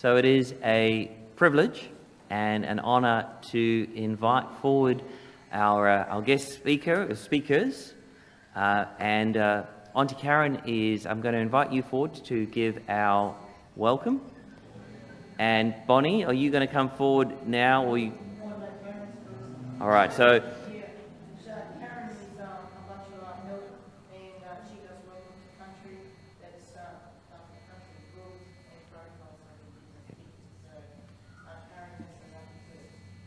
So it is a privilege and an honour to invite forward our guest speakers. Aunty Karen I'm going to invite you forward to give our welcome. And Bonnie, are you going to come forward now, or you? All right. So. Karen is a Butchulla Elder, and she does work with the country that's country rules and protocols on Indigenous people. So Karen has some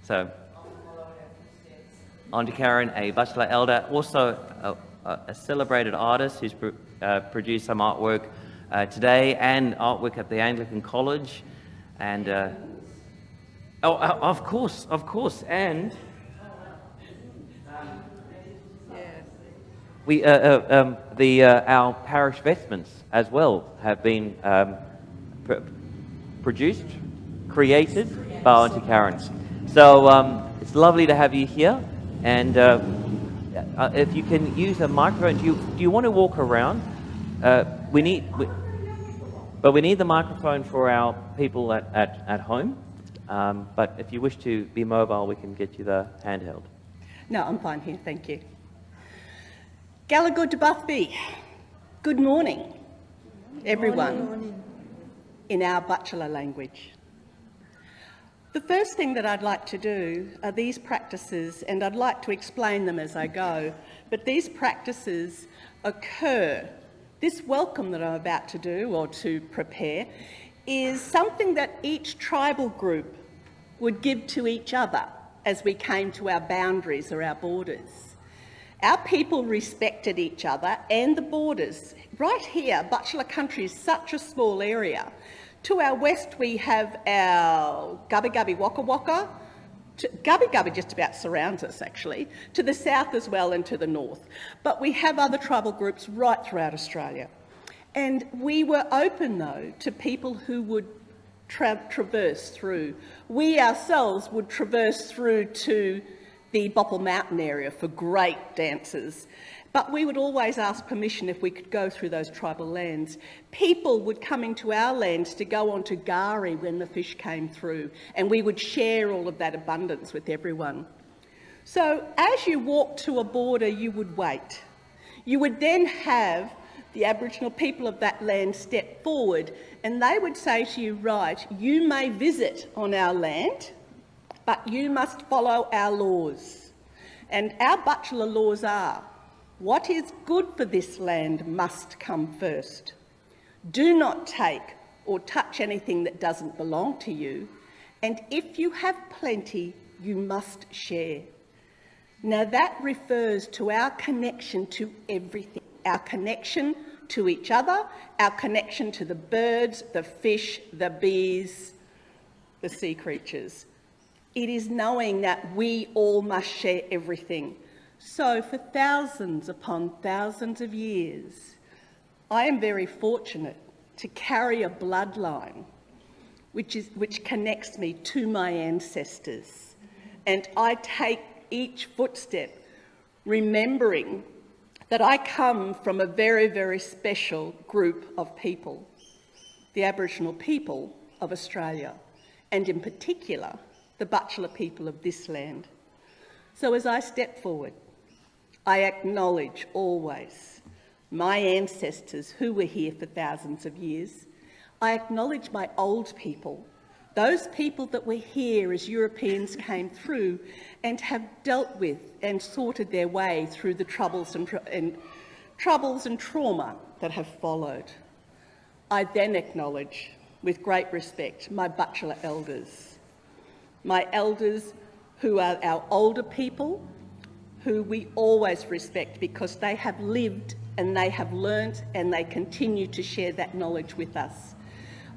So. Aunty Karen, a Butchulla Elder, also a celebrated artist who's produced some artwork today and artwork at the Anglican College. And, of course, and we, our parish vestments as well have been produced, created by Aunty Karen. So it's lovely to have you here. And if you can use a microphone, do you want to walk around? We need the microphone for our people at home. But if you wish to be mobile, we can get you the handheld. No, I'm fine here, thank you. Gallagher de Buffby, good morning, everyone, Good morning. in our Butchulla language. The first thing that I'd like to do are these practices, and I'd like to explain them as I go, but these practices occur. This welcome that I'm about to do, or to prepare, is something that each tribal group would give to each other as we came to our boundaries or our borders. Our people respected each other and the borders. Right here, Butchulla country is such a small area. To our west, we have our Gubbi Gubbi Waka Waka. Gubbi Gubbi just about surrounds us, actually. To the south as well, and to the north. But we have other tribal groups right throughout Australia. And we were open, though, to people who would traverse through. We ourselves would traverse through to the Bopple Mountain area for great dances. But we would always ask permission if we could go through those tribal lands. People would come into our lands to go on to Gari when the fish came through, and we would share all of that abundance with everyone. So as you walked to a border, you would wait. You would then have the Aboriginal people of that land step forward, and they would say to you, right, you may visit on our land, but you must follow our laws. And our Butchulla laws are, what is good for this land must come first. Do not take or touch anything that doesn't belong to you. And if you have plenty, you must share. Now that refers to our connection to everything. Our connection to each other, our connection to the birds, the fish, the bees, the sea creatures. It is knowing that we all must share everything. So for thousands upon thousands of years, I am very fortunate to carry a bloodline which connects me to my ancestors. And I take each footstep remembering that I come from a very, very special group of people, the Aboriginal people of Australia, and in particular, the Butchulla people of this land. So as I step forward, I acknowledge always my ancestors who were here for thousands of years. I acknowledge my old people, those people that were here as Europeans came through and have dealt with and sorted their way through the troubles and trauma that have followed. I then acknowledge, with great respect, my Butchulla elders. My elders who are our older people, who we always respect because they have lived and they have learnt and they continue to share that knowledge with us.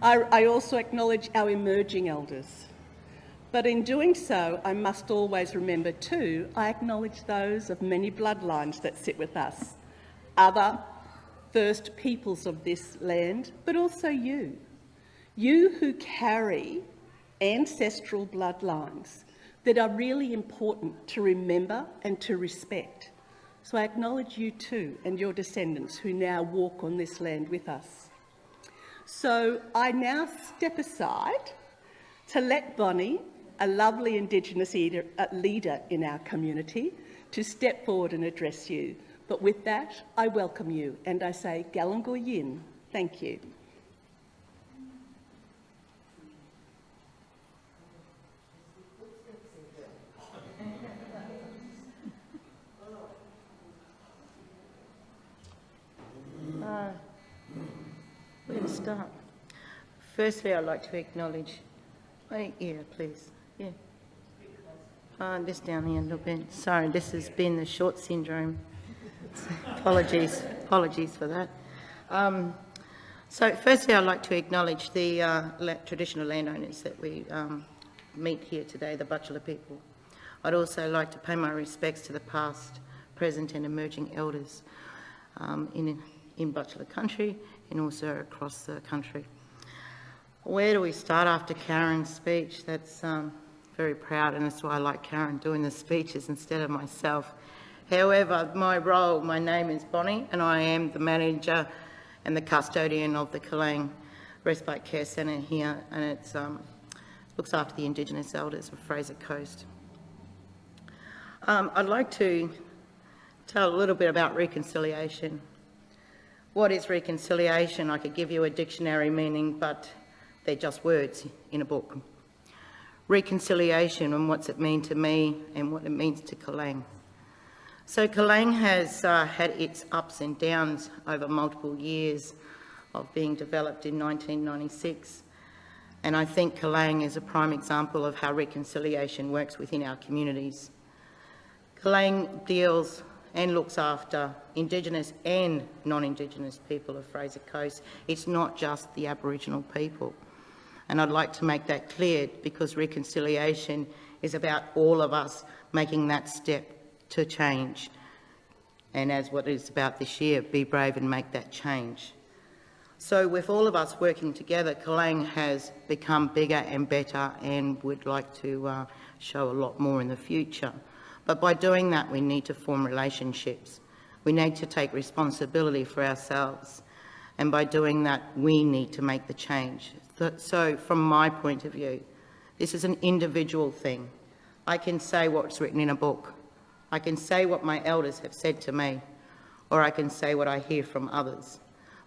I also acknowledge our emerging elders. But in doing so, I must always remember too, I acknowledge those of many bloodlines that sit with us, other first peoples of this land, but also you who carry ancestral bloodlines that are really important to remember and to respect. So I acknowledge you too and your descendants who now walk on this land with us. So I now step aside to let Bonnie, a lovely Indigenous leader in our community, to step forward and address you. But with that, I welcome you and I say Kal'Ang yin. Thank you. Where to start? Firstly, I'd like to acknowledge... yeah, please. Yeah. Just down here a little bit. Sorry, this has been the short syndrome. Apologies for that. So firstly, I'd like to acknowledge the traditional landowners that we meet here today, the Butchulla people. I'd also like to pay my respects to the past, present and emerging elders in Butchulla country and also across the country. Where do we start after Karen's speech? That's very proud, and that's why I like Karen doing the speeches instead of myself. However, my name is Bonnie, and I am the manager and the custodian of the Kal'Ang Respite Care Centre here, and it looks after the Indigenous elders of Fraser Coast. I'd like to tell a little bit about reconciliation. What is reconciliation? I could give you a dictionary meaning, but they're just words in a book. Reconciliation and what's it mean to me and what it means to Kal'Ang. So Kal'Ang has had its ups and downs over multiple years of being developed in 1996. And I think Kal'Ang is a prime example of how reconciliation works within our communities. Kal'Ang deals and looks after Indigenous and non-Indigenous people of Fraser Coast. It's not just the Aboriginal people. And I'd like to make that clear because reconciliation is about all of us making that step to change. And as what it's about this year, be brave and make that change. So with all of us working together, Kal'Ang has become bigger and better and would like to show a lot more in the future. But by doing that, we need to form relationships. We need to take responsibility for ourselves. And by doing that, we need to make the change. So from my point of view, this is an individual thing. I can say what's written in a book. I can say what my elders have said to me, or I can say what I hear from others.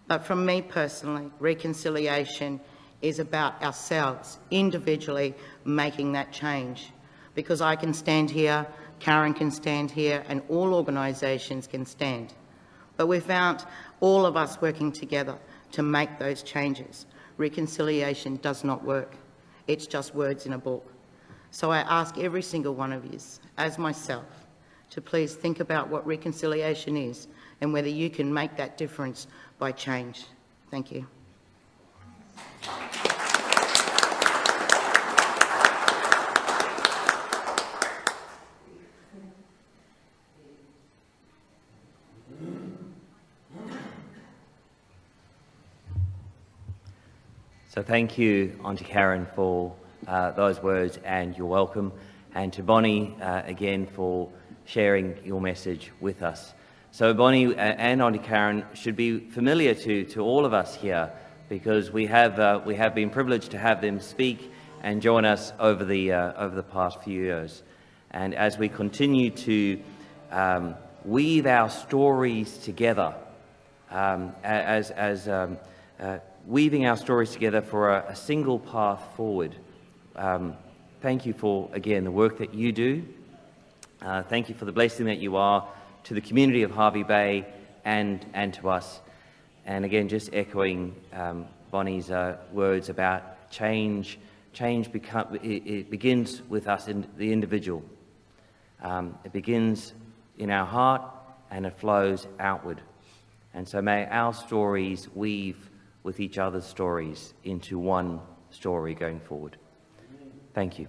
But from me personally, reconciliation is about ourselves, individually making that change. Because I can stand here, Karen can stand here, and all organisations can stand. But without all of us working together to make those changes, reconciliation does not work. It's just words in a book. So I ask every single one of you, as myself, to please think about what reconciliation is and whether you can make that difference by change. Thank you. So thank you, Aunty Karen, for those words, and you're welcome. And to Bonnie, again, for sharing your message with us. So Bonnie and Aunty Karen should be familiar to all of us here, because we have been privileged to have them speak and join us over the past few years. And as we continue to weave our stories together, weaving our stories together for a single path forward. Thank you for, again, the work that you do. Thank you for the blessing that you are to the community of Hervey Bay and to us. And again, just echoing Bonnie's words about change. It begins with us, in the individual. It begins in our heart and it flows outward. And so may our stories weave with each other's stories into one story going forward. Thank you.